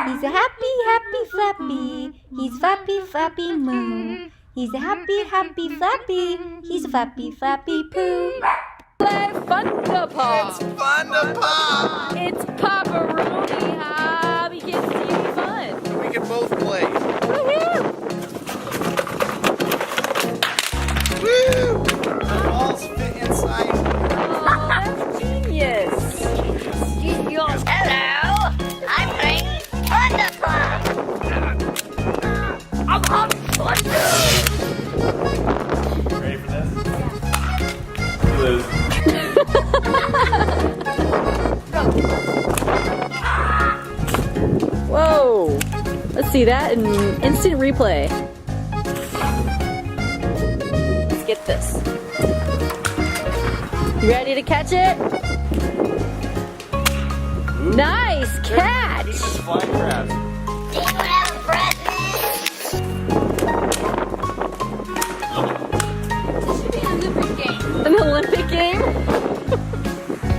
He's a happy, happy Flappy. He's Flappy, Flappy Moo. He's a happy, happy Flappy. He's a Flappy, Flappy Poo. Play Fundapop. It's Fundapop. It's Pepperoni Hobby Kids TV fun. We can both play. Woohoo! Woo! The balls fit inside. Oh, that's genius. Hello, I'm playing Fundapop. I'm having fun too. Ready for this? You lose. Whoa! Let's see that in instant replay. Let's get this. You ready to catch it? Ooh. Nice catch! It's flying crabs. Anyone have a present? This should be an Olympic game. An Olympic game?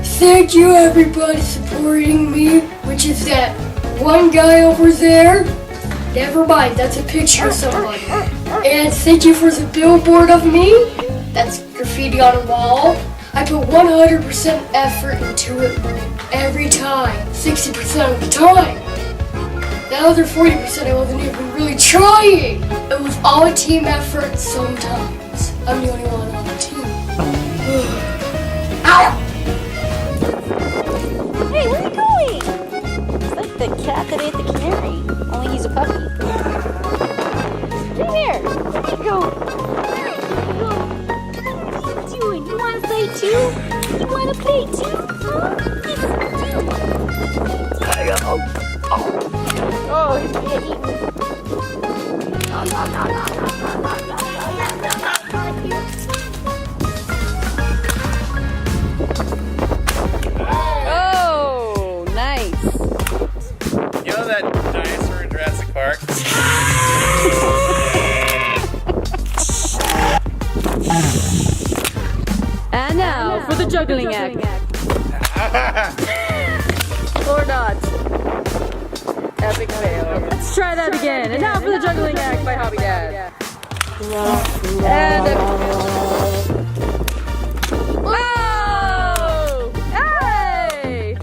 Thank you everybody supporting me, which is that one guy over there. Never mind, that's a picture of somebody. And thank you for the billboard of me. That's graffiti on a wall. I put 100% effort into it every time, 60% of the time. The other 40% I wasn't even really trying. It was all a team effort sometimes. I'm the only one on the team. Ow! Hey, where are you going? It's like the cat that ate the canary. Only he's a puppy. Get here. There you go. There you go. What are you doing? You want to play too? You want to play too? Oh, he's being eaten. Oh, nice. You know that dinosaur in Jurassic Park? And now for the juggling act. Or not. Epic fail. Let's try that again. And now for the juggling act by Hobby Dad. And whoa! Hey!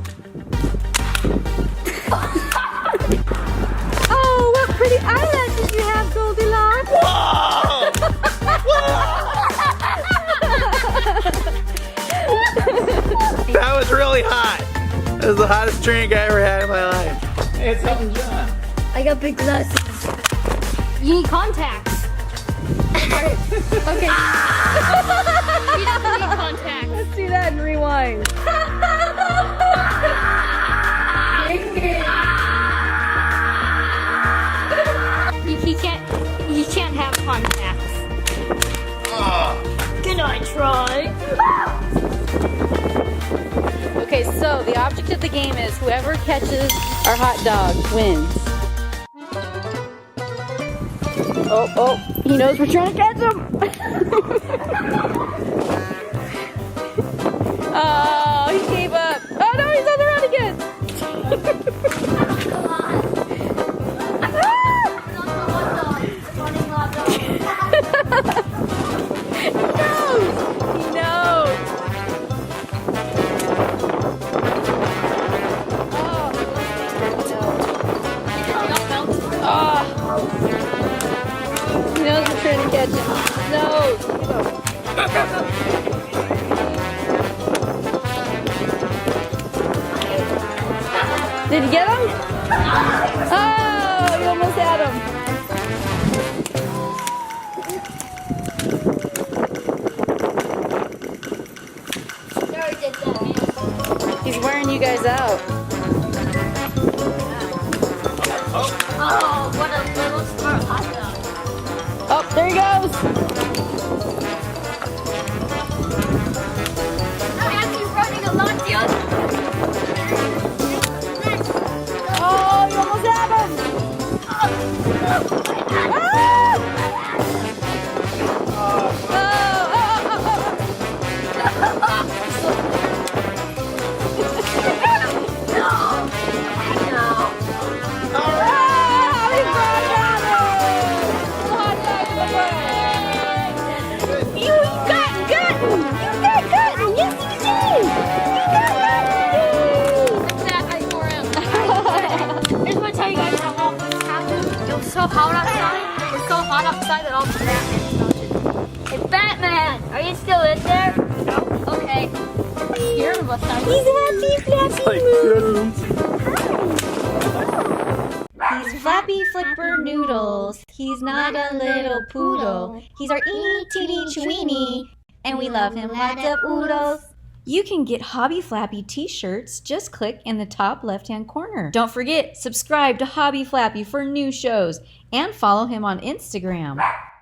Oh, what pretty eyelashes you have, Goldilocks! That was really hot. That was the hottest drink I ever had in my life. Hey, it's Elton John. I got big glasses. You need contacts. Okay. You don't need contacts. Let's see that and rewind. He can't have contacts. Can I try? Okay, so the object of the game is whoever catches our hot dog wins. Oh, he knows we're trying to catch him. Oh, he gave up. Oh no, he's on the run again. He knows. He knows we're trying to catch him. No. Did you get him? Oh, you almost had him. He's wearing you guys out. Oh, what a little smart hot dog. Oh, there he goes. I'm actually running a lot the other. Oh, you almost have him. Ah! No. All hot outside. It's so hot outside that all the Batman's melted. Hey, Batman! Are you still in there? No? Okay. I'm scared of us. He's Flappy Flipper Noodles. He's not a little poodle. He's our eeny teeny chweeny, and we love him lots of oodles. You can get HobbyFlappy t-shirts. Just click in the top left-hand corner. Don't forget, subscribe to HobbyFlappy for new shows and follow him on Instagram.